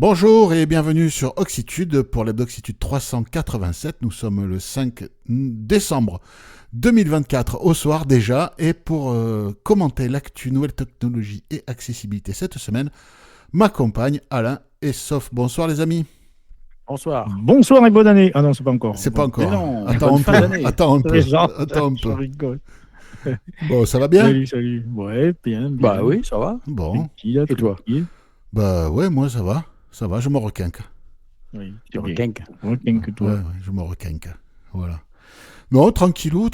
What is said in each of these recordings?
Bonjour et bienvenue sur Oxitude pour l'Hebdo-Oxitude 387. Nous sommes le 5 décembre 2024 au soir déjà. Et pour commenter l'actu nouvelle technologie et accessibilité cette semaine, m'accompagne Alain et Sof. Bonsoir les amis. Bonsoir. Bonsoir et bonne année. Ah non, c'est pas encore. C'est pas encore. Non, Attends un peu. Attends un Je peu. rigole. Bon, ça va bien? Salut. Ouais, bien. Bah oui, ça va. Bon. Tranquille, Et toi? tranquille. Bah ouais, moi ça va. Ça va, je me requinque. Oui, Tu requinques. que toi. Ouais, je me requinque. Voilà. Non, tranquillou.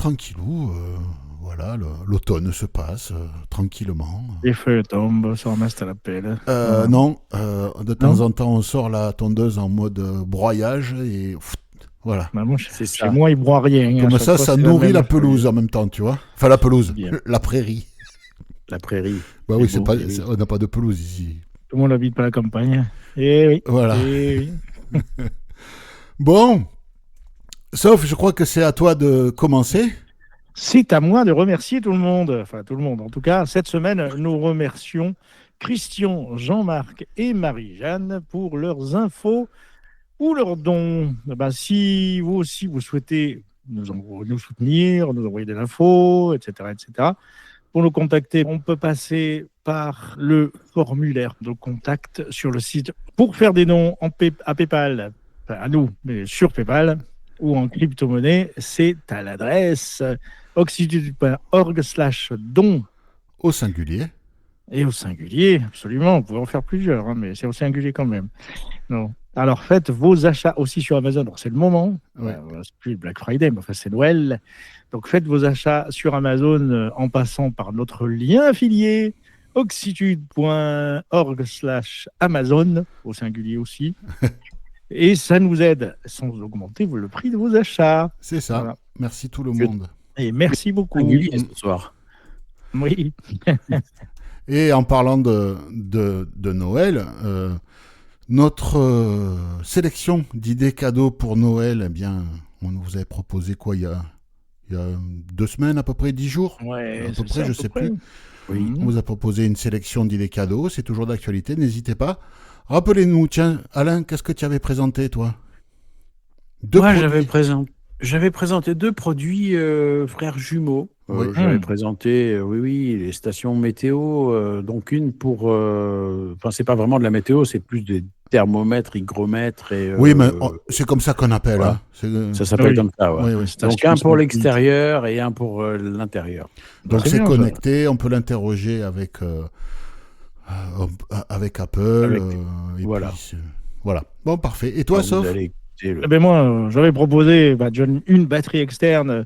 Voilà, l'automne se passe tranquillement. Les feuilles tombent, ça ramasse à la pelle. Non, de temps en temps, on sort la tondeuse en mode broyage et voilà. Bah, moi, C'est chez ça. moi, il broie rien. Comme À ça, chaque fois, ça c'est nourrit même la feuille. pelouse en même temps, tu vois. Enfin, la pelouse, Bien. la prairie. La prairie. Bah C'est oui, c'est beau, pas, oui. on n'a pas de pelouse ici. Tout le monde habite pas la campagne. Eh oui. Voilà. Eh oui. Bon, sauf, je crois que c'est à toi de commencer. C'est à moi de remercier tout le monde. Enfin, tout le monde. En tout cas, cette semaine, nous remercions Christian, Jean-Marc et Marie-Jeanne pour leurs infos ou leurs dons. Ben, si vous aussi, vous souhaitez nous soutenir, nous envoyer des infos, etc., pour nous contacter, on peut passer par le formulaire de contact sur le site pour faire des dons à PayPal, enfin, à nous, mais sur PayPal, ou en crypto-monnaie, c'est à l'adresse oxitude.org/don. Au singulier. Et au singulier, absolument. Vous pouvez en faire plusieurs, hein, mais c'est au singulier quand même. Non. Alors faites vos achats aussi sur Amazon. Alors, c'est le moment. Ouais. C'est plus le Black Friday, mais enfin c'est Noël. Donc faites vos achats sur Amazon en passant par notre lien affilié oxitude.org/Amazon, au singulier aussi. Et ça nous aide sans augmenter le prix de vos achats. C'est ça. Voilà. Merci tout le monde. Et merci beaucoup. Singulier ce soir. Oui. Et en parlant de Noël, notre sélection d'idées cadeaux pour Noël, eh bien, on vous avait proposé quoi il y a 2 semaines, à peu près 10 jours Ouais, à peu près, je sais plus. Oui. On vous a proposé une sélection d'idées cadeaux, c'est toujours d'actualité, n'hésitez pas. Rappelez-nous, tiens, Alain, qu'est-ce que tu avais présenté, toi? Moi, produits. j'avais présenté 2 produits frères jumeaux. Oui. J'avais présenté, les stations météo. Donc une pour, enfin c'est pas vraiment de la météo, c'est plus des thermomètres, hygromètres et. Oui, mais c'est comme ça qu'on appelle. voilà. Hein. C'est, Ça s'appelle Oui. comme ça. Ouais. oui. Donc un pour l'extérieur et un pour l'intérieur. Donc C'est c'est bien, ça. connecté, on peut l'interroger avec Apple. Et voilà. puis, voilà. Bon, parfait. Et toi, Vous Sauf? allez écouter le- Eh ben moi, j'avais proposé une batterie externe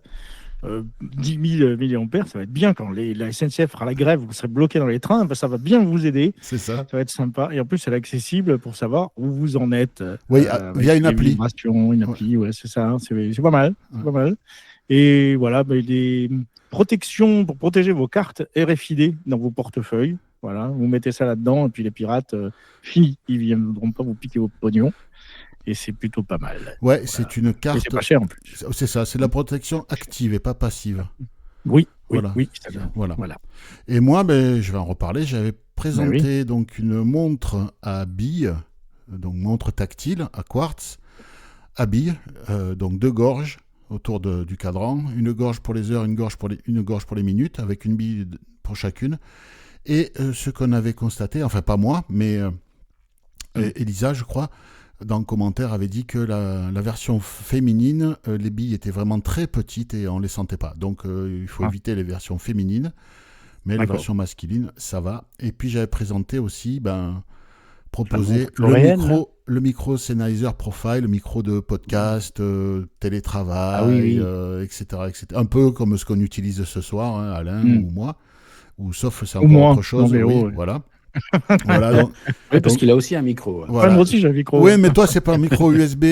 10 000 mAh. Ça va être bien quand la SNCF fera la grève, vous serez bloqué dans les trains. Ben, ça va bien vous aider. C'est ça. Ça va être sympa. Et en plus, elle est accessible pour savoir où vous en êtes. Oui, avec via une les appli. vibrations, une appli, ouais, c'est ça. C'est pas mal. C'est pas mal. Et voilà, des protections pour protéger vos cartes RFID dans vos portefeuilles. Voilà, vous mettez ça là-dedans et puis les pirates, fini. Ils ne viendront pas vous piquer vos pognons. Et c'est plutôt pas mal. Ouais, c'est une Et carte. c'est pas cher en plus. C'est ça, c'est de la protection active et pas passive. Oui, Voilà. c'est bien. Voilà. Voilà. Et moi, je vais en reparler. J'avais présenté donc une montre à billes, donc montre tactile à quartz, à billes, donc 2 gorges autour du cadran, une gorge pour les heures, une gorge pour les minutes, avec une bille pour chacune. Et ce qu'on avait constaté, enfin pas moi, mais Elisa, je crois, dans le commentaire, avait dit que la version féminine, les billes étaient vraiment très petites et on ne les sentait pas. Donc il faut éviter les versions féminines, mais les versions masculines, ça va. Et puis j'avais présenté aussi, proposer le micro Sennheiser Profile, le micro de podcast, télétravail, etc., etc. Un peu comme ce qu'on utilise ce soir, hein, Alain ou moi, ou sauf c'est encore autre chose. Voilà. Voilà, donc, Oui, parce qu'il a aussi un micro. Voilà. Moi aussi, j'ai un micro. Oui, mais toi, c'est pas un micro USB,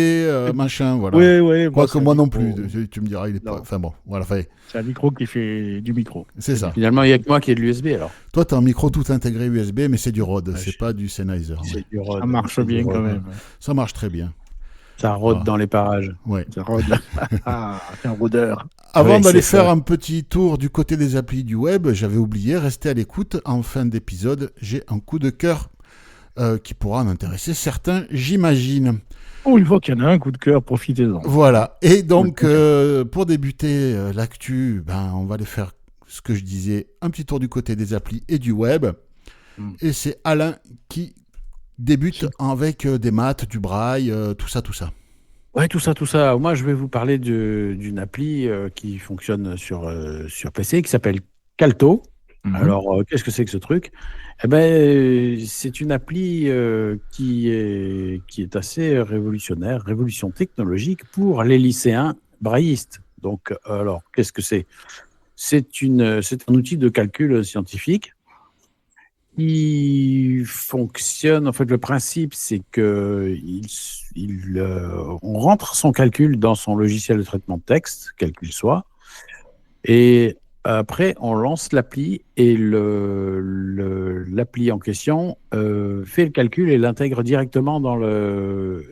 machin, voilà. Oui. Quoique moi non plus. Tu me diras, il est pas. Enfin bon, voilà. C'est un micro qui fait du micro. C'est ça. Finalement, il n'y a que moi qui ai de l'USB alors. Toi, tu as un micro tout intégré USB, mais c'est du Rode, c'est pas du Sennheiser. C'est du Rode. Ça marche bien quand même. Ça marche très bien. Ça rôde dans les parages. Ouais. Ça rôde. C'est un rôdeur. Avant d'aller faire un petit tour du côté des applis du web, j'avais oublié, restez à l'écoute. En fin d'épisode, j'ai un coup de cœur qui pourra en intéresser certains, j'imagine. Une fois qu'il y en a un coup de cœur, profitez-en. Voilà. Et donc, pour débuter l'actu, on va aller faire ce que je disais, un petit tour du côté des applis et du web. Et c'est Alain qui débute avec des maths, du braille, tout ça. Ouais, tout ça. Moi, je vais vous parler d'une appli qui fonctionne sur PC, qui s'appelle Calto. Alors, qu'est-ce que c'est que ce truc ? Eh ben, c'est une appli qui est assez révolutionnaire, révolution technologique pour les lycéens braillistes. Donc, alors, qu'est-ce que c'est ? C'est un outil de calcul scientifique qui fonctionne. En fait, le principe, c'est que on rentre son calcul dans son logiciel de traitement de texte, quel qu'il soit, et après, on lance l'appli et l'appli en question fait le calcul et l'intègre directement dans le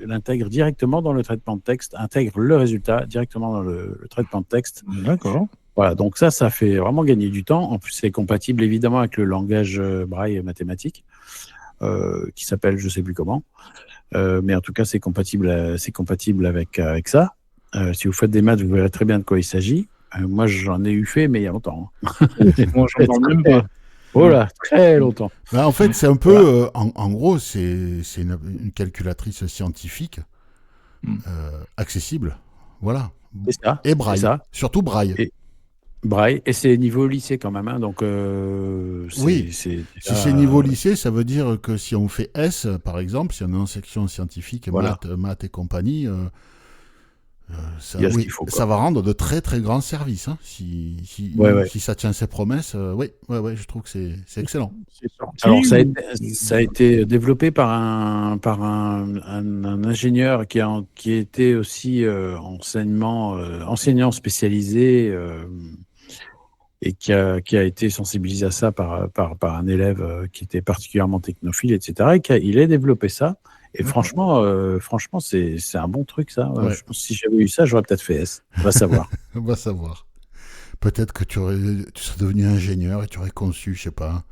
traitement de texte, intègre le résultat directement dans le traitement de texte. D'accord. Voilà, donc ça fait vraiment gagner du temps. En plus, c'est compatible évidemment avec le langage braille mathématique qui s'appelle je sais plus comment. Mais en tout cas, c'est compatible avec ça. Si vous faites des maths, vous verrez très bien de quoi il s'agit. Moi, j'en ai eu fait, mais il y a longtemps. Moi, j'en parle même pas. Voilà, très longtemps. En fait, c'est un peu, en gros, c'est une calculatrice scientifique accessible. Voilà. C'est ça. Et braille. Ça. Surtout braille. Braille, et c'est niveau lycée quand même, hein, donc oui. Si c'est niveau lycée, ça veut dire que si on fait S, par exemple, si on est en section scientifique, voilà. maths et compagnie, ça va rendre de très très grands services. Hein, si ça tient ses promesses, je trouve que c'est excellent. Alors ça a été développé par un ingénieur qui était aussi enseignant spécialisé et qui a été sensibilisé à ça par un élève qui était particulièrement technophile, etc. Et il a développé ça. Et franchement, c'est un bon truc, ça. Ouais. Je pense que si j'avais eu ça, j'aurais peut-être fait S. On va savoir. On va savoir. Peut-être que tu serais devenu ingénieur et tu aurais conçu, je sais pas,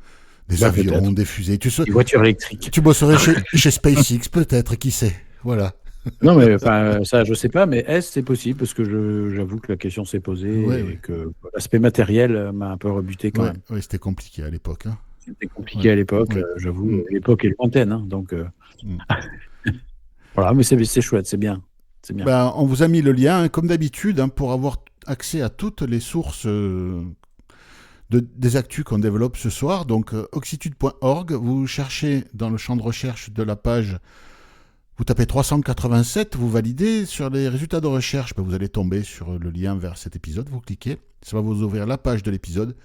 des avions, des fusées. Des voitures électriques. Tu bosserais chez SpaceX, peut-être, qui sait. Voilà. Non, mais ça, je sais pas, mais S, c'est possible, parce que j'avoue que la question s'est posée et que l'aspect matériel m'a un peu rebuté quand même. Oui, c'était compliqué à l'époque. Hein. C'était compliqué à l'époque, j'avoue. L'époque est lointaine, hein, donc... Voilà, mais c'est chouette, c'est bien. On vous a mis le lien, comme d'habitude, pour avoir accès à toutes les sources des actus qu'on développe ce soir. Donc, oxitude.org, vous cherchez dans le champ de recherche de la page, vous tapez 387, vous validez. Sur les résultats de recherche, vous allez tomber sur le lien vers cet épisode, vous cliquez, ça va vous ouvrir la page de l'épisode.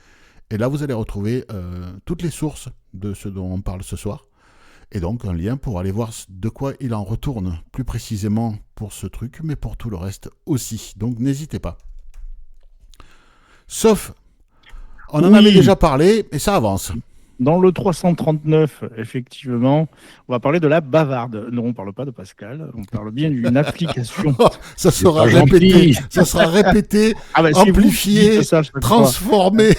Et là, vous allez retrouver toutes les sources de ce dont on parle ce soir. Et donc, un lien pour aller voir de quoi il en retourne, plus précisément pour ce truc, mais pour tout le reste aussi. Donc, n'hésitez pas. Sauf, on en avait déjà parlé, et ça avance. Dans le 339, effectivement, on va parler de la bavarde. Non, on ne parle pas de Pascal, on parle bien d'une application. Ça sera répété, amplifié, transformé.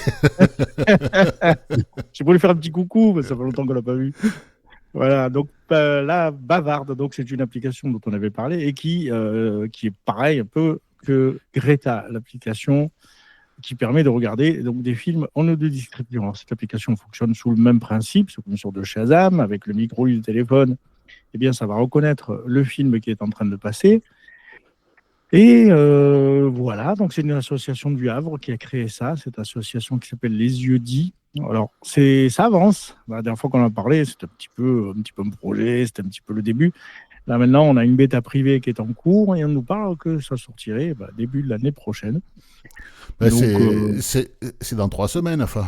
J'ai voulu faire un petit coucou, mais ça fait longtemps qu'on ne l'a pas vu. Voilà, donc la bavarde, donc c'est une application dont on avait parlé et qui est pareil un peu que Greta, l'application qui permet de regarder donc des films en audio-description. Alors, cette application fonctionne sous le même principe, c'est comme sur de Shazam, avec le micro du téléphone. Eh bien, ça va reconnaître le film qui est en train de passer. Et voilà, donc c'est une association du Havre qui a créé ça, cette association qui s'appelle Les Yeux Dits. Alors, ça avance. La dernière fois qu'on en a parlé, c'était un petit peu un projet, c'était un petit peu le début. Là, maintenant, on a une bêta privée qui est en cours et on nous parle que ça sortirait début de l'année prochaine. Donc, c'est dans 3 semaines, enfin.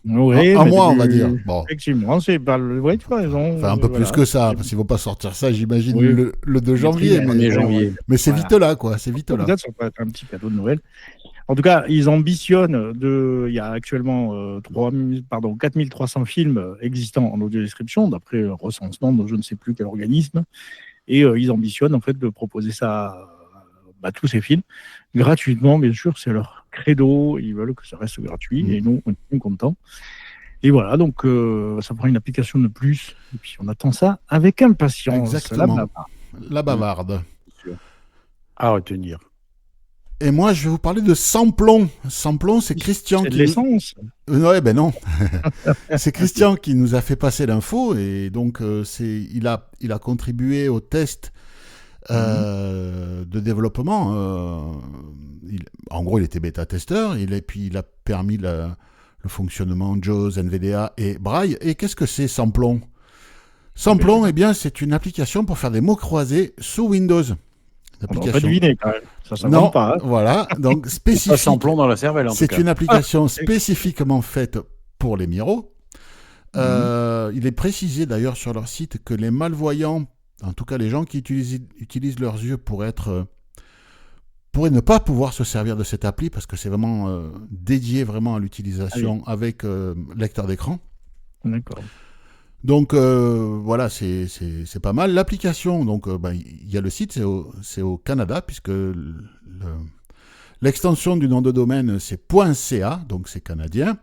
Oui, un mois, on va dire. Bon. Effectivement, c'est pas le. Oui, tu as raison. Enfin, un peu plus que ça, parce qu'ils ne vont pas sortir ça, j'imagine, le 2 janvier. Mais c'est vite là, quoi. C'est vite là. Peut-être ça peut être un petit cadeau de Noël. En tout cas, ils ambitionnent il y a actuellement 4300 films existants en audio-description, d'après un recensement de je ne sais plus quel organisme. Et ils ambitionnent en fait de proposer ça à tous ces films gratuitement, bien sûr, c'est leur credo. Ils veulent que ça reste gratuit et nous, on est contents. Et voilà, donc ça prend une application de plus. Et puis on attend ça avec impatience. Exactement. La bavarde. À retenir. Et moi, je vais vous parler de Samplon. Samplon, c'est Christian. C'est de l'essence. Ouais, ben non. C'est Christian qui nous a fait passer l'info. Et donc, il a contribué au test de développement. En gros, il était bêta-testeur. Puis, il a permis le fonctionnement JAWS, NVDA et Braille. Et qu'est-ce que c'est Samplon? Samplon, eh bien, c'est une application pour faire des mots croisés sous Windows. On va pas deviner quand même. Ça non, pas. Hein. Voilà. Donc, spécifique. Sans plomb dans la cervelle, en tout cas. C'est une application spécifiquement faite pour les Miro. Il est précisé d'ailleurs sur leur site que les malvoyants, en tout cas les gens qui utilisent leurs yeux pourraient ne pas pouvoir se servir de cette appli parce que c'est vraiment dédié vraiment à l'utilisation avec lecteur d'écran. D'accord. Donc voilà, c'est pas mal. L'application, donc il y a le site, c'est au Canada, puisque l'extension du nom de domaine c'est .ca, donc c'est canadien.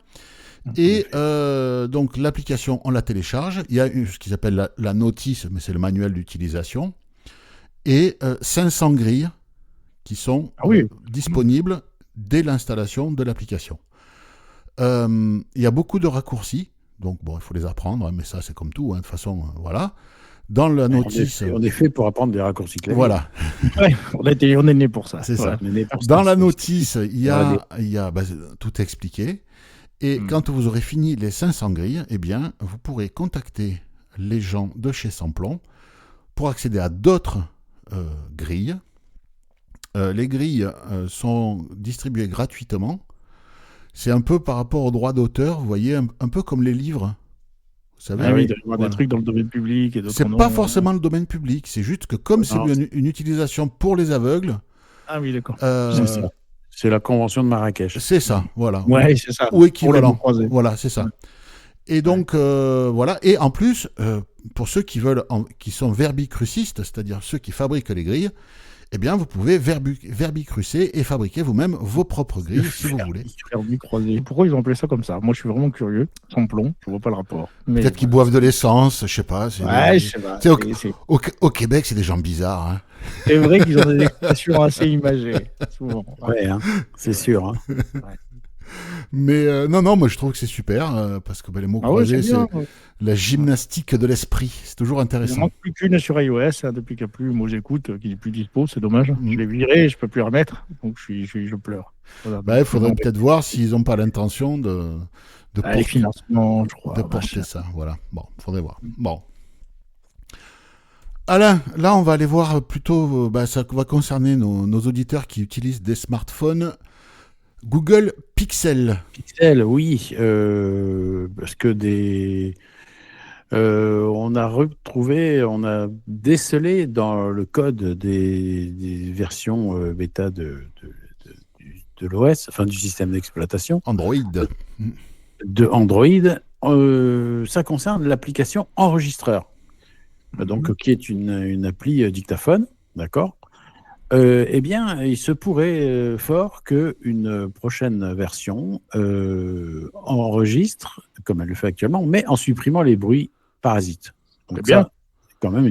Et donc l'application, on la télécharge. Il y a ce qui s'appelle la notice, mais c'est le manuel d'utilisation. Et 500 grilles qui sont disponibles dès l'installation de l'application. Il y a beaucoup de raccourcis. Donc, bon, il faut les apprendre, mais ça, c'est comme tout. De toute façon, voilà. Dans la notice... On est fait pour apprendre des raccourcis clavier. Voilà. Ouais, on est né pour ça. C'est ça. Pour dans la notice, il y a tout expliqué. Et quand vous aurez fini les 500 grilles, eh bien, vous pourrez contacter les gens de chez Samplon pour accéder à d'autres grilles. Les grilles sont distribuées gratuitement. C'est un peu par rapport aux droits d'auteur, vous voyez, un peu comme les livres. Vous savez, il doit y avoir des trucs dans le domaine public et d'autres c'est pas forcément le domaine public, c'est juste que comme c'est une utilisation pour les aveugles. Ah oui, d'accord. C'est la convention de Marrakech. C'est ça, voilà. Ouais, c'est ça. Ou équivalent. Voilà, c'est ça. Et donc, voilà. Et en plus, pour ceux qui sont verbicrucistes, c'est-à-dire ceux qui fabriquent les grilles, eh bien, vous pouvez verbicrucer et fabriquer vous-même vos propres grilles si vous voulez. Pourquoi ils ont appelé ça comme ça? Moi, je suis vraiment curieux. Samplon, je vois pas le rapport. Peut-être qu'ils boivent de l'essence, je sais pas. Je sais pas. Au Québec, c'est des gens bizarres. Hein. C'est vrai qu'ils ont des expressions assez imagées, souvent. Ouais, hein, c'est sûr. Hein. Ouais. Mais non, moi je trouve que c'est super parce que les mots croisés, c'est la gymnastique de l'esprit. C'est toujours intéressant. Il ne manque plus qu'une sur iOS depuis qu'il n'y a plus Mots Écoute, qui n'est plus dispo, c'est dommage. Je l'ai viré, je ne peux plus remettre, donc je pleure. Voilà. Il faudrait peut-être voir s'ils n'ont pas l'intention de les financements, je crois. De porter ça. Voilà. Bon, il faudrait voir. Bon. Alain, là on va aller voir plutôt, ça va concerner nos auditeurs qui utilisent des smartphones. Google Pixel. Pixel, oui, parce que on a décelé dans le code des versions bêta de l'OS, enfin du système d'exploitation. Android. De Android, ça concerne l'application enregistreur, donc qui est une appli dictaphone, d'accord. Eh bien, il se pourrait fort qu'une prochaine version enregistre, comme elle le fait actuellement, mais en supprimant les bruits parasites. Donc ça, c'est quand même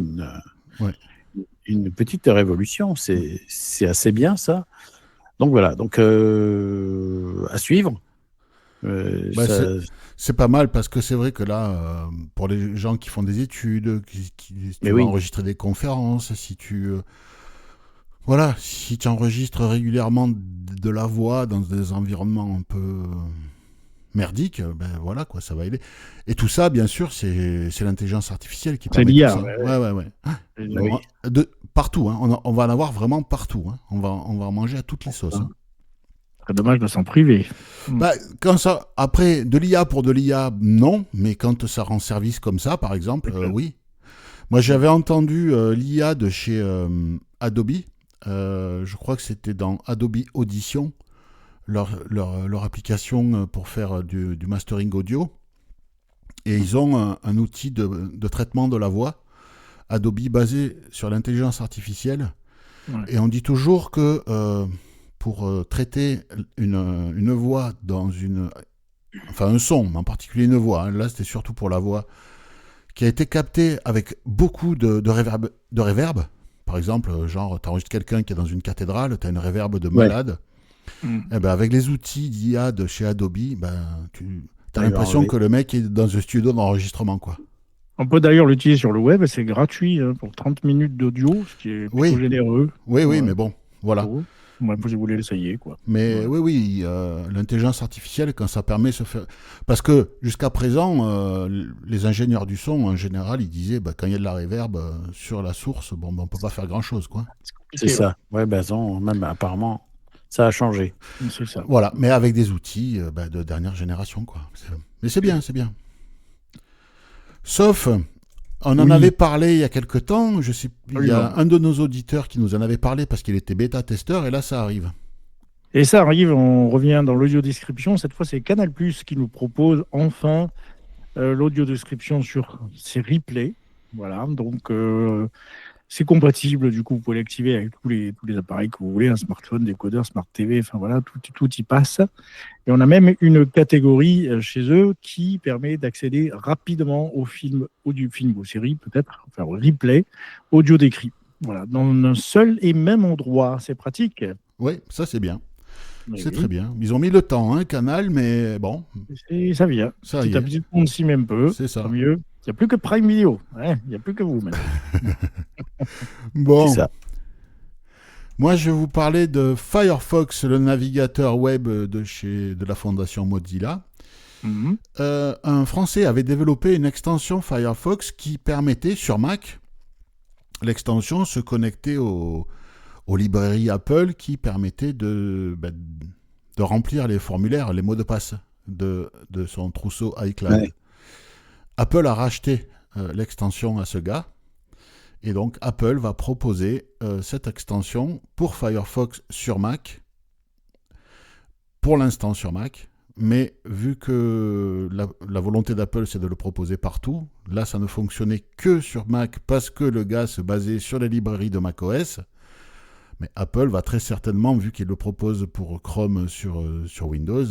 une petite révolution. C'est assez bien, ça. Donc voilà, donc à suivre. C'est pas mal parce que c'est vrai que là, pour les gens qui font des études, qui vont enregistrer des conférences, si tu enregistres régulièrement de la voix dans des environnements un peu merdiques, voilà quoi, ça va aider. Et tout ça, bien sûr, c'est l'intelligence artificielle qui permet l'IA, tout ça. Ouais. Partout, hein. On va en avoir vraiment partout. Hein. On va en manger à toutes les sauces. Hein. C'est dommage de s'en priver. Après, de l'IA pour de l'IA, non, mais quand ça rend service comme ça, par exemple, oui. Moi, j'avais entendu l'IA de chez Adobe. Je crois que c'était dans Adobe Audition, leur application pour faire du mastering audio. Et ils ont un outil de traitement de la voix, Adobe, basé sur l'intelligence artificielle. Ouais. Et on dit toujours que pour traiter une voix dans une enfin un son, en particulier une voix, hein. Là c'était surtout pour la voix, qui a été captée avec beaucoup de reverb. Par exemple, genre, tu enregistres quelqu'un qui est dans une cathédrale, tu as une reverb de malade. Et ben, avec les outils d'IA de chez Adobe, tu as l'impression que le mec est dans un studio d'enregistrement, quoi. On peut d'ailleurs l'utiliser sur le web, c'est gratuit pour 30 minutes d'audio, ce qui est plutôt généreux. Oui, mais bon, voilà. Moi, je voulais l'essayer, quoi. Mais oui, l'intelligence artificielle, quand ça permet de se faire... Parce que jusqu'à présent, les ingénieurs du son, en général, ils disaient, quand il y a de la reverb sur la source, on ne peut pas faire grand-chose, quoi. C'est ça. Ouais, même apparemment, ça a changé. C'est ça. Voilà, mais avec des outils de dernière génération, quoi. Mais c'est bien, c'est bien. Sauf, on en avait parlé il y a quelque temps, il y a un de nos auditeurs qui nous en avait parlé parce qu'il était bêta-testeur, et là, ça arrive. Et ça arrive, on revient dans l'audio-description. Cette fois, c'est Canal+ qui nous propose enfin l'audio-description sur ses replays. Voilà, donc c'est compatible, du coup, vous pouvez l'activer avec tous les appareils que vous voulez, un smartphone, décodeur, Smart TV, enfin voilà, tout y passe. Et on a même une catégorie chez eux qui permet d'accéder rapidement aux films aux séries, peut-être, enfin au replay, audio décrit. Voilà, dans un seul et même endroit. C'est pratique. Oui, ça c'est bien. C'est très bien. Ils ont mis le temps, hein, Canal, mais bon. Et ça vient. Ça Petit à petit, on s'y met un peu. C'est ça. Tant mieux. Il n'y a plus que Prime Video. Il n'y a plus que vous maintenant. Bon. C'est ça. Moi, je vais vous parler de Firefox, le navigateur web de la fondation Mozilla. Un Français avait développé une extension Firefox qui permettait, sur Mac, l'extension se connecter aux librairies Apple qui permettaient de remplir les formulaires, les mots de passe de son trousseau iCloud. Ouais. Apple a racheté l'extension à ce gars. Et donc, Apple va proposer cette extension pour Firefox sur Mac, pour l'instant sur Mac, mais vu que la volonté d'Apple, c'est de le proposer partout, là, ça ne fonctionnait que sur Mac parce que le gars se basait sur les librairies de macOS, mais Apple va très certainement, vu qu'il le propose pour Chrome sur Windows,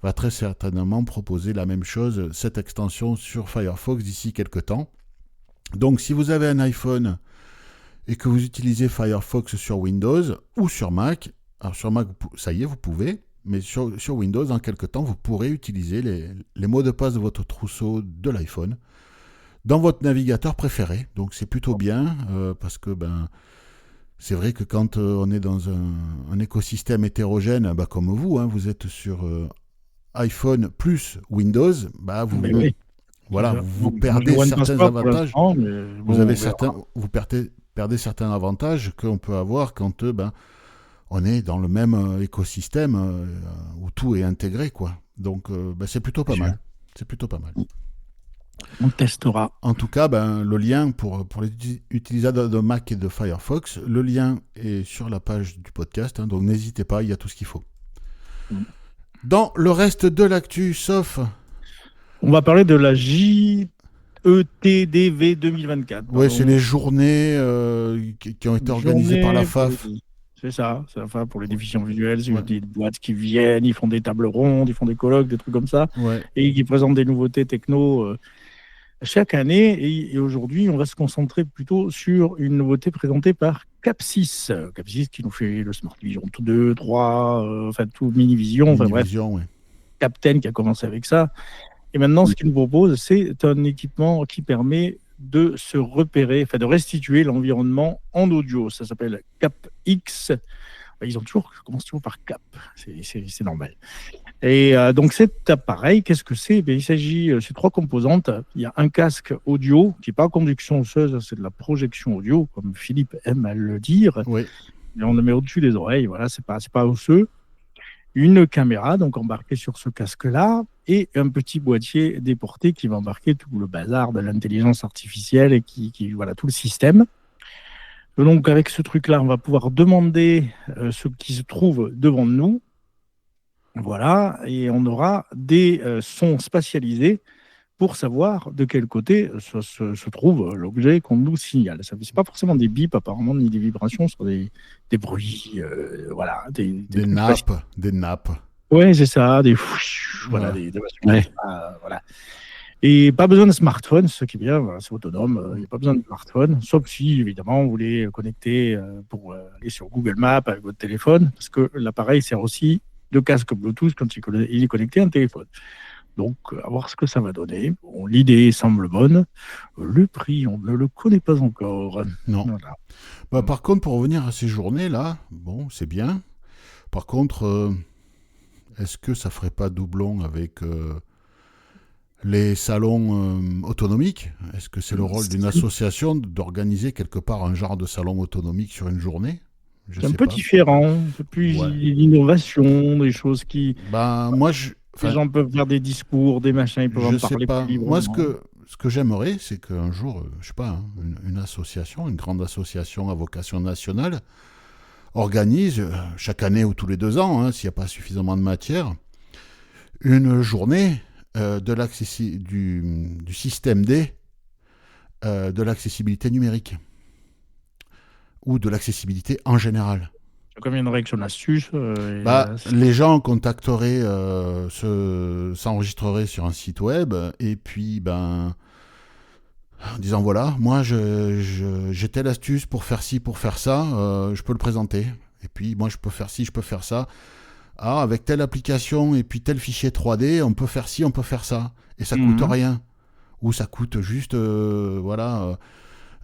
va très certainement proposer la même chose, cette extension sur Firefox d'ici quelques temps. Donc, si vous avez un iPhone et que vous utilisez Firefox sur Windows ou sur Mac, alors sur Mac, ça y est, vous pouvez, mais sur Windows, dans quelques temps, vous pourrez utiliser les mots de passe de votre trousseau de l'iPhone dans votre navigateur préféré. Donc, c'est plutôt bien parce que c'est vrai que quand on est dans un écosystème hétérogène, comme vous, vous êtes sur iPhone plus Windows, oui. Voilà, vous perdez certains avantages. Vous perdez certains avantages qu'on peut avoir quand on est dans le même écosystème où tout est intégré, quoi. Donc, c'est plutôt pas mal. C'est plutôt pas mal. On testera. En tout cas, le lien pour les utilisateurs de Mac et de Firefox, le lien est sur la page du podcast, donc n'hésitez pas, il y a tout ce qu'il faut. Dans le reste de l'actu, sauf... On va parler de la JETDV 2024. Oui, c'est les journées qui ont été organisées par la FAF. C'est ça, c'est la FAF pour les déficients visuels. C'est des boîtes qui viennent, ils font des tables rondes, ils font des colloques, des trucs comme ça, et qui présentent des nouveautés techno chaque année. Et aujourd'hui, on va se concentrer plutôt sur une nouveauté présentée par Capsys. Capsys qui nous fait le Smart Vision 2, 3, tout Mini-Vision. Captain qui a commencé avec ça. Et maintenant, ce qu'ils nous proposent, c'est un équipement qui permet de se repérer, de restituer l'environnement en audio. Ça s'appelle CapX. Ils commencent toujours par Cap, c'est normal. Et donc cet appareil, qu'est-ce que c'est ? Il s'agit, c'est 3 composantes. Il y a un casque audio qui n'est pas conduction osseuse, c'est de la projection audio, comme Philippe aime à le dire. Oui. Et on le met au-dessus des oreilles, voilà, c'est pas osseux. Une caméra donc embarquée sur ce casque-là et un petit boîtier déporté qui va embarquer tout le bazar de l'intelligence artificielle et qui voilà tout le système. Donc avec ce truc-là, on va pouvoir demander ce qui se trouve devant nous. Voilà, et on aura des sons spatialisés pour savoir de quel côté se trouve l'objet qu'on nous signale. Ce n'est pas forcément des bips apparemment, ni des vibrations, ce sont des bruits, voilà. Des nappes. Ouais, c'est ça, Voilà. des voilà. Et pas besoin de smartphone, ce qui est bien, voilà, c'est autonome, il n'y a pas besoin de smartphone, sauf si, évidemment, vous voulez connecter pour aller sur Google Maps avec votre téléphone, parce que l'appareil sert aussi de casque Bluetooth quand il est connecté à un téléphone. Donc, à voir ce que ça va donner. Bon, l'idée semble bonne. Le prix, on ne le connaît pas encore. Non. Voilà. Bah, par contre, pour revenir à ces journées-là, bon, c'est bien. Par contre, est-ce que ça ferait pas doublon avec les salons autonomiques? Est-ce que c'est le rôle d'une association d'organiser quelque part un genre de salon autonomique sur une journée? Je C'est un sais peu pas. différent. C'est plus Ouais. l'innovation, des choses qui. Ben, moi, Les gens peuvent faire des discours, des machins, ils peuvent en je sais parler pas. plus Moi, librement. ce que j'aimerais, c'est qu'un jour, je sais pas, hein, une association, une grande association à vocation nationale, organise, chaque année ou tous les 2 ans, hein, s'il n'y a pas suffisamment de matière, une journée du système D de l'accessibilité numérique ou de l'accessibilité en général. Comme il y a une réaction astuce. Les gens contacteraient, s'enregistreraient sur un site web et puis en disant voilà, moi j'ai telle astuce pour faire ci, pour faire ça, je peux le présenter. Et puis moi je peux faire ci, je peux faire ça. Ah, avec telle application et puis tel fichier 3D, on peut faire ci, on peut faire ça. Et ça coûte rien. Ou ça coûte juste, voilà,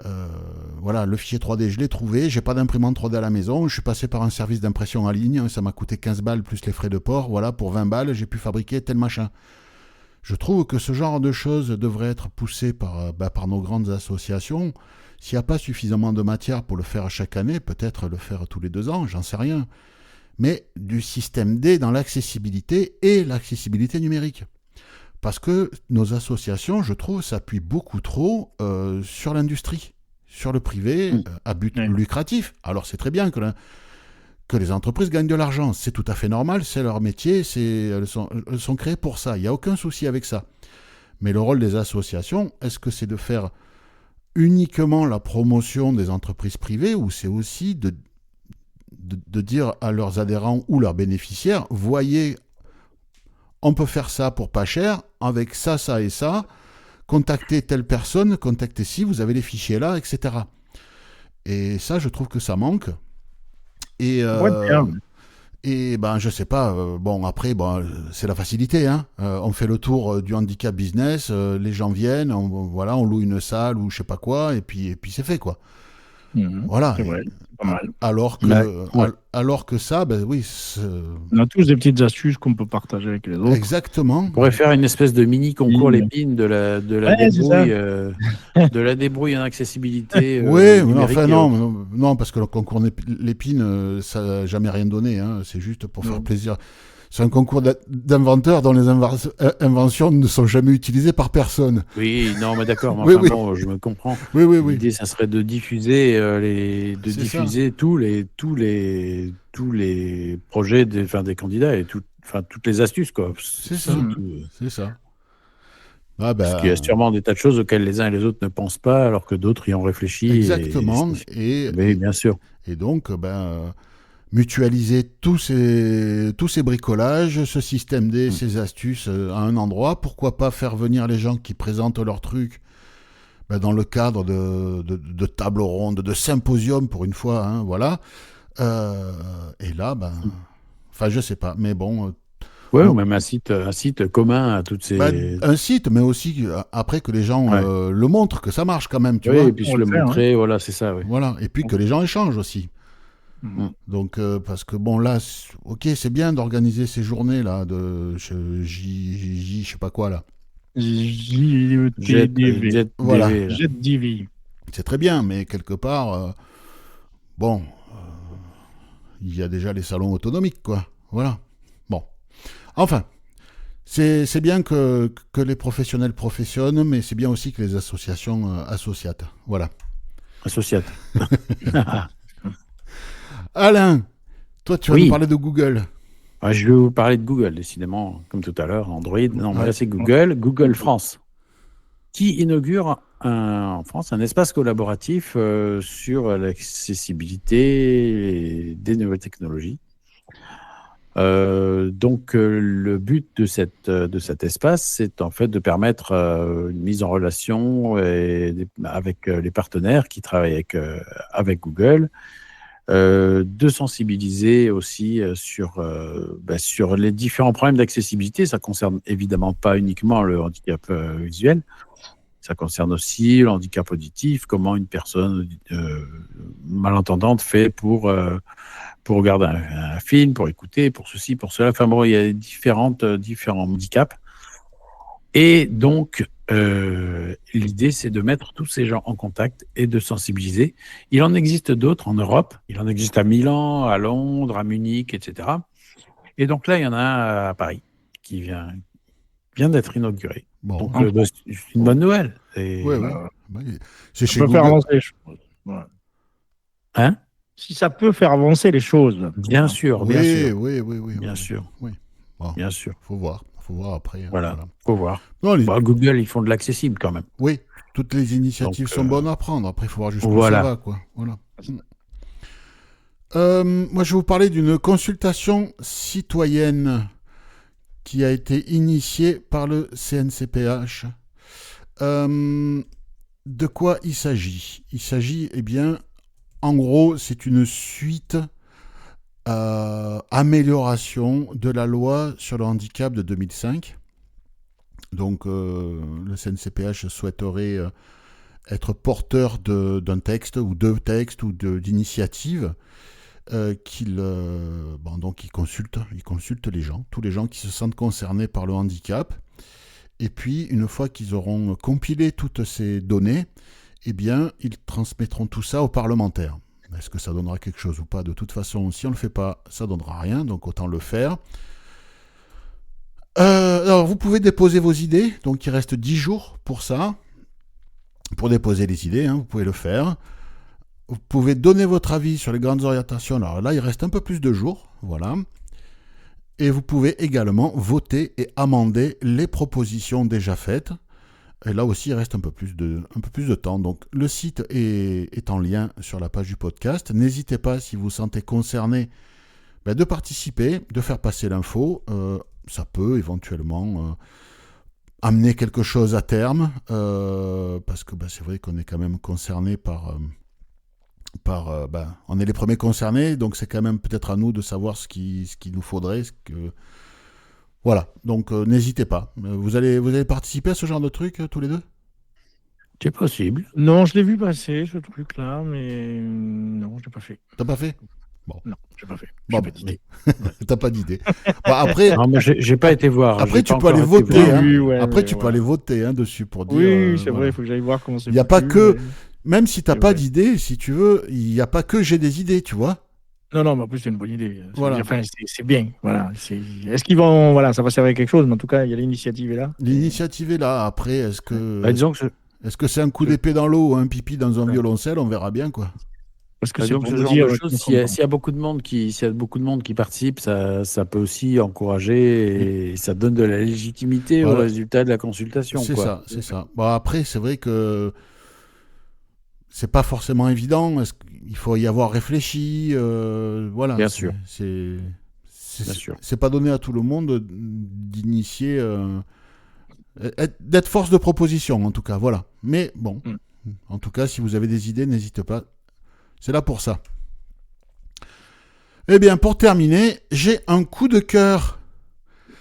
le fichier 3D, je l'ai trouvé, j'ai pas d'imprimante 3D à la maison, je suis passé par un service d'impression en ligne, ça m'a coûté 15 balles plus les frais de port, voilà, pour 20 balles, j'ai pu fabriquer tel machin. Je trouve que ce genre de choses devrait être poussé par nos grandes associations. S'il n'y a pas suffisamment de matière pour le faire chaque année, peut-être le faire tous les 2 ans, j'en sais rien. Mais du système D dans l'accessibilité et l'accessibilité numérique. Parce que nos associations, je trouve, s'appuient beaucoup trop sur l'industrie, sur le privé, à but lucratif. Alors c'est très bien que les entreprises gagnent de l'argent, c'est tout à fait normal, c'est leur métier, elles sont créées pour ça, il n'y a aucun souci avec ça. Mais le rôle des associations, est-ce que c'est de faire uniquement la promotion des entreprises privées ou c'est aussi de dire à leurs adhérents ou leurs bénéficiaires, voyez, on peut faire ça pour pas cher, avec ça, ça et ça, contactez telle personne, contactez ci, vous avez les fichiers là, etc. Et ça, je trouve que ça manque. Et je sais pas, après, c'est la facilité, hein. On fait le tour du handicap business, les gens viennent, on loue une salle ou je sais pas quoi, et puis c'est fait, quoi. Voilà. C'est vrai, pas mal. Alors que ça, oui. On a tous des petites astuces qu'on peut partager avec les autres. Exactement. On pourrait faire une espèce de mini concours l'épine de la débrouille, de la débrouille en accessibilité. Oui, enfin non, parce que le concours l'épine, ça n'a jamais rien donné. Hein, c'est juste pour faire plaisir. C'est un concours d'inventeurs dont les inventions ne sont jamais utilisées par personne. Oui, non, mais d'accord. Bon, je me comprends. Oui. L'idée, ça serait de diffuser, tous les projets des candidats et toutes les astuces, quoi. C'est ça. C'est ça. Parce qu'il y a sûrement des tas de choses auxquelles les uns et les autres ne pensent pas, alors que d'autres y ont réfléchi. Exactement. Oui, bien sûr. Et donc, mutualiser tous ces bricolages, ce système D, ces astuces à un endroit. Pourquoi pas faire venir les gens qui présentent leurs trucs dans le cadre de tables rondes, de symposiums pour une fois, hein, voilà. Et là, je sais pas, mais bon. Ouais, ou même un site commun à toutes ces. Un site, mais aussi après que les gens le montrent, que ça marche quand même, tu vois. Et puis le montrer, voilà, c'est ça. Oui. Voilà, et puis que les gens échangent aussi. Donc, parce que là, ok, c'est bien d'organiser ces journées-là de je sais pas quoi, là. JETDV. Voilà. JETDV. C'est très bien, mais quelque part, il y a déjà les salons autonomiques, quoi. Voilà. Bon. Enfin, c'est bien que les professionnels professionnent, mais c'est bien aussi que les associations associatent. Voilà. Associates. Alain, toi, tu vas nous parler de Google. Je vais vous parler de Google, décidément, comme tout à l'heure, Android. Non, mais là, c'est Google France, qui inaugure en France un espace collaboratif sur l'accessibilité des nouvelles technologies. Le but de cet espace, c'est en fait de permettre une mise en relation avec les partenaires qui travaillent avec Google, de sensibiliser aussi sur les différents problèmes d'accessibilité. Ça concerne évidemment pas uniquement le handicap visuel, ça concerne aussi le handicap auditif, comment une personne malentendante fait pour regarder un film, pour écouter, pour ceci, pour cela. Enfin bon, il y a différents handicaps. Et donc, l'idée, c'est de mettre tous ces gens en contact et de sensibiliser. Il en existe d'autres en Europe. Il en existe à Milan, à Londres, à Munich, etc. Et donc là, il y en a un à Paris qui vient d'être inauguré. Bon. Donc, c'est une bonne nouvelle. Oui. C'est chez ça peut Google. faire avancer les choses. Voilà. Hein? Si ça peut faire avancer les choses. Bien sûr, bien sûr. Oui. Bien sûr. Oui. Bon, bien sûr. Faut voir après. Voilà. Faut voir. Non, Google, ils font de l'accessible quand même. Oui, toutes les initiatives sont bonnes à prendre. Après, il faut voir jusqu'où ça va, quoi. Voilà. Moi, je vais vous parler d'une consultation citoyenne qui a été initiée par le CNCPH. De quoi il s'agit ? Il s'agit, en gros, c'est une suite amélioration de la loi sur le handicap de 2005. Donc, le CNCPH souhaiterait être porteur d'un texte ou de textes ou d'initiatives qu'il consulte les gens, tous les gens qui se sentent concernés par le handicap. Et puis, une fois qu'ils auront compilé toutes ces données, ils transmettront tout ça aux parlementaires. Est-ce que ça donnera quelque chose ou pas ? De toute façon, si on ne le fait pas, ça ne donnera rien, donc autant le faire. Alors, vous pouvez déposer vos idées, donc il reste 10 jours pour ça, pour déposer les idées, vous pouvez le faire. Vous pouvez donner votre avis sur les grandes orientations, alors là, il reste un peu plus de jours, voilà. Et vous pouvez également voter et amender les propositions déjà faites. Et là aussi, il reste un peu plus de temps. Donc, le site est en lien sur la page du podcast. N'hésitez pas, si vous vous sentez concerné, de participer, de faire passer l'info. Ça peut éventuellement amener quelque chose à terme, parce que c'est vrai qu'on est quand même concerné on est les premiers concernés, donc c'est quand même peut-être à nous de savoir ce qu'il nous faudrait. Voilà, donc n'hésitez pas. Vous allez participer à ce genre de truc, tous les deux ? C'est possible. Non, je l'ai vu passer, ce truc-là, mais non, je l'ai pas fait. T'as pas fait ? Bon. Non, j'ai pas fait. Bon, pas d'idée. T'as pas d'idée. Après, non, moi, j'ai pas été voir. Après, tu peux aller voter. Tu peux aller voter dessus pour dire. Oui, c'est vrai, il faut que j'aille voir comment c'est. Il n'y a pas que. Même si t'as pas d'idée, si tu veux, il n'y a pas que j'ai des idées, tu vois. Non, mais en plus, c'est une bonne idée. Voilà. Enfin, c'est bien. Voilà. Est-ce qu'ils vont. Voilà, ça va servir à quelque chose, mais en tout cas, il y a l'initiative est là. L'initiative est là. Après, est-ce que. Disons que est-ce que c'est un coup d'épée dans l'eau ou un pipi dans un violoncelle ? On verra bien, quoi. Parce que c'est donc ce genre de choses, s'il y a beaucoup de monde qui participe, ça peut aussi encourager et ça donne de la légitimité au résultat de la consultation. C'est ça. Bon, après, c'est vrai que c'est pas forcément évident. Il faut y avoir réfléchi. Voilà. Bien sûr. C'est pas donné à tout le monde d'initier, d'être force de proposition, en tout cas. Voilà. Mais bon, en tout cas, si vous avez des idées, n'hésitez pas. C'est là pour ça. Eh bien, pour terminer, j'ai un coup de cœur.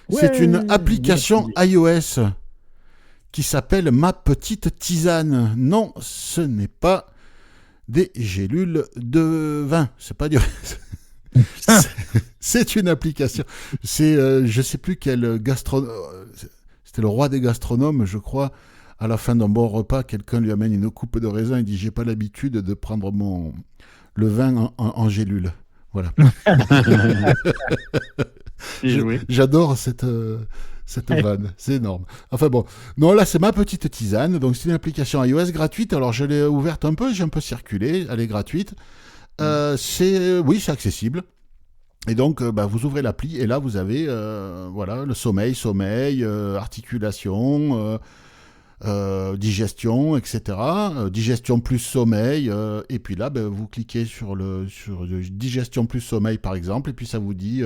Ouais, c'est une application iOS qui s'appelle Ma Petite Tisane. Non, ce n'est pas des gélules de vin. C'est pas du... c'est une application. C'est, je sais plus quel gastronome... C'était le roi des gastronomes, je crois. À la fin d'un bon repas, quelqu'un lui amène une coupe de raisin et dit « J'ai pas l'habitude de prendre le vin en gélule. » Voilà. J'adore cette vanne. C'est énorme. Enfin bon. Non, là, c'est Ma Petite Tisane. Donc, c'est une application iOS gratuite. Alors, je l'ai ouverte un peu. J'ai un peu circulé. Elle est gratuite. C'est accessible. Et donc, vous ouvrez l'appli et là, vous avez le sommeil, articulation... digestion, etc. Digestion plus sommeil, et puis là, vous cliquez sur digestion plus sommeil, par exemple, et puis ça vous dit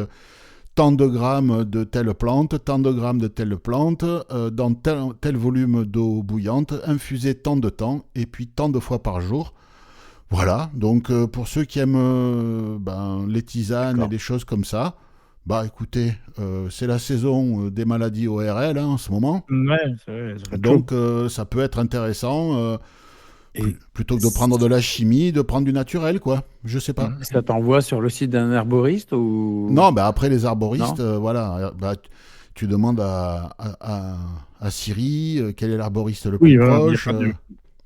tant de grammes de telle plante, tant de grammes de telle plante, dans tel volume d'eau bouillante, infusé tant de temps, et puis tant de fois par jour. Voilà, donc pour ceux qui aiment les tisanes et des choses comme ça, écoutez, c'est la saison des maladies ORL en ce moment. Ouais, c'est vrai. Donc ça peut être intéressant, plutôt que de prendre de la chimie, de prendre du naturel, quoi. Je sais pas. Ça t'envoie sur le site d'un herboriste ou... Non, après les herboristes, tu demandes à Siri quel est l'herboriste le plus proche.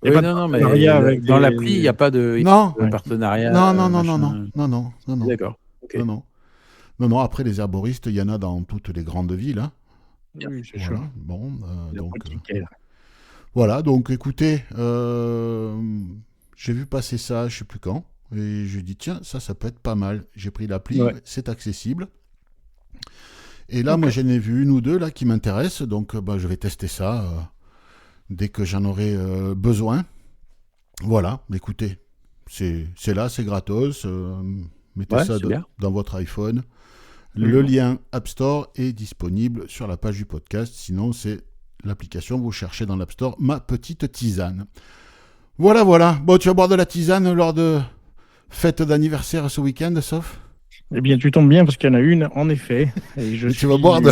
Il n'y a pas de partenariat avec dans l'appli, il n'y a pas de partenariat. Non. D'accord. Okay. Non, après les herboristes, il y en a dans toutes les grandes villes. Hein. Oui, c'est sûr. Bon, voilà, donc écoutez, j'ai vu passer ça, je ne sais plus quand, et je dis tiens, ça peut être pas mal. J'ai pris l'appli, c'est accessible. Et là, moi, j'en ai vu une ou deux là qui m'intéressent, donc je vais tester ça dès que j'en aurai besoin. Voilà, écoutez, c'est là, c'est gratos. Mettez ça dans votre iPhone. Le lien App Store est disponible sur la page du podcast. Sinon, c'est l'application, vous cherchez dans l'App Store Ma Petite Tisane. Voilà. Bon, tu vas boire de la tisane lors de fête d'anniversaire ce week-end, sauf Eh bien, tu tombes bien parce qu'il y en a une, en effet. Et tu vas boire de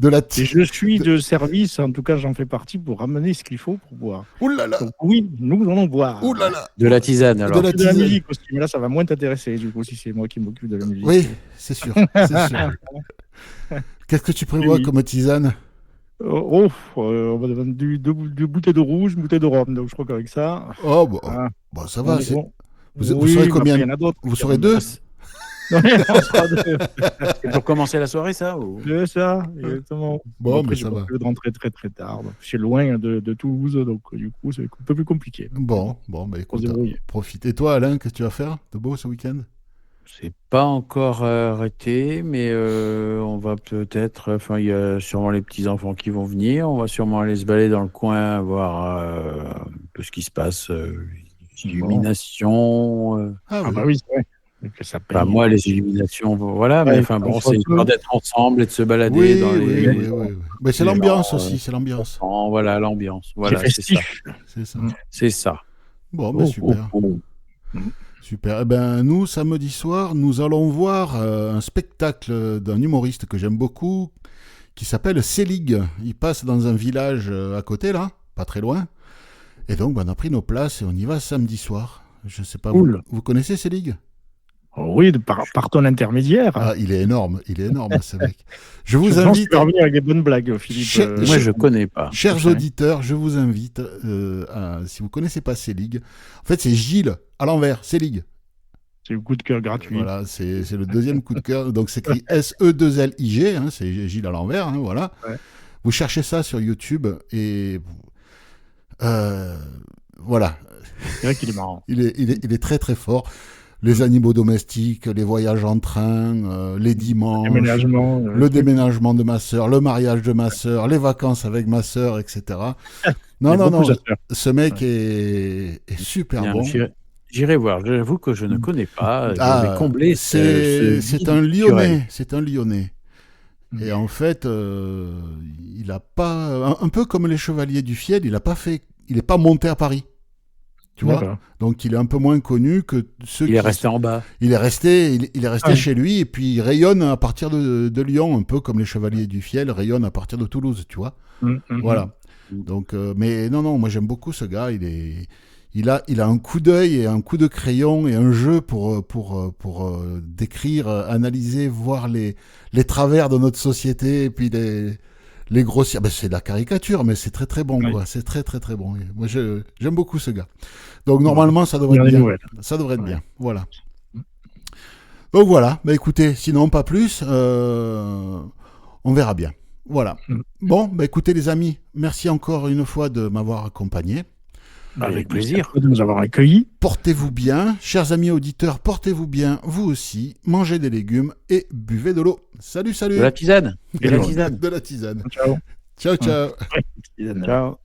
la tisane. Je suis de service, en tout cas, j'en fais partie pour ramener ce qu'il faut pour boire. Ouh là là. Donc, oui, nous allons boire. Ouh là là. De la tisane, alors. De la musique aussi, mais là, ça va moins t'intéresser, du coup, si c'est moi qui m'occupe de la musique. Oui, c'est sûr. Qu'est-ce que tu prévois comme tisane? On va demander deux bouteilles de rouge, une bouteille de rhum, donc je crois qu'avec ça... ça va. Vous saurez combien? Il y en a d'autres. Vous saurez deux? Non, on sera deux. C'est pour commencer la soirée, ça C'est ça, exactement. Bon, après, mais ça va. Je vais rentrer très très tard. C'est loin de Toulouse, donc du coup, c'est un peu plus compliqué. Bon, écoute, profite. Et toi, Alain, qu'est-ce que tu vas faire de beau ce week-end? C'est pas encore arrêté, mais on va peut-être... il y a sûrement les petits-enfants qui vont venir. On va sûrement aller se balader dans le coin, voir un peu ce qui se passe. Illumination. Oui, c'est vrai. Moi, les illuminations, voilà. Mais c'est histoire d'être ensemble et de se balader dans les... Oui. Mais c'est l'ambiance aussi, c'est l'ambiance. Voilà, l'ambiance. Voilà, c'est ça. Bon, super. Super. Nous, samedi soir, nous allons voir un spectacle d'un humoriste que j'aime beaucoup, qui s'appelle Selig. Il passe dans un village à côté, là, pas très loin. Et donc, on a pris nos places et on y va samedi soir. Je ne sais pas, vous connaissez Selig? Oui, par ton intermédiaire. Ah, il est énorme, ce mec. Je vous invite. À revenir avec des bonnes blagues, Philippe. Moi, je connais pas. Chers auditeurs, je vous invite, si vous connaissez pas Selig, en fait, c'est Gilles à l'envers, Selig. C'est le coup de cœur gratuit. Voilà, c'est le deuxième coup de cœur. Donc, c'est écrit SE2LIG, c'est Gilles à l'envers, voilà. Ouais. Vous cherchez ça sur YouTube et voilà. C'est vrai qu'il est marrant. Il est très très fort. Les animaux domestiques, les voyages en train, les dimanches, le déménagement de ma sœur, le mariage de ma sœur, les vacances avec ma sœur, etc. Non, ce mec est super bon. J'irai voir, j'avoue que je ne connais pas. Je vais combler c'est un Lyonnais. C'est un Lyonnais. Et en fait, il a pas... Un peu comme les Chevaliers du Fiel, il n'est pas monté à Paris. Tu vois, donc il est un peu moins connu que ceux qui... Il est resté en bas. Il est resté chez lui et puis il rayonne à partir de Lyon, un peu comme les Chevaliers du Fiel rayonnent à partir de Toulouse, tu vois. Voilà. Donc, mais non, moi j'aime beaucoup ce gars. Il a un coup d'œil et un coup de crayon et un jeu pour décrire, analyser, voir les travers de notre société et puis les grossières. C'est de la caricature, mais c'est très très bon, quoi. C'est très très très bon. Moi, j'aime beaucoup ce gars. Donc normalement, ça devrait être bien. Ça devrait être bien. Voilà. Donc voilà. Écoutez, sinon pas plus. On verra bien. Voilà. Bon, écoutez les amis, merci encore une fois de m'avoir accompagné. Avec plaisir de nous avoir accueillis. Portez-vous bien, chers amis auditeurs, portez-vous bien, vous aussi, mangez des légumes et buvez de l'eau. Salut. De la tisane. De la tisane. Ciao. Ciao. Ciao.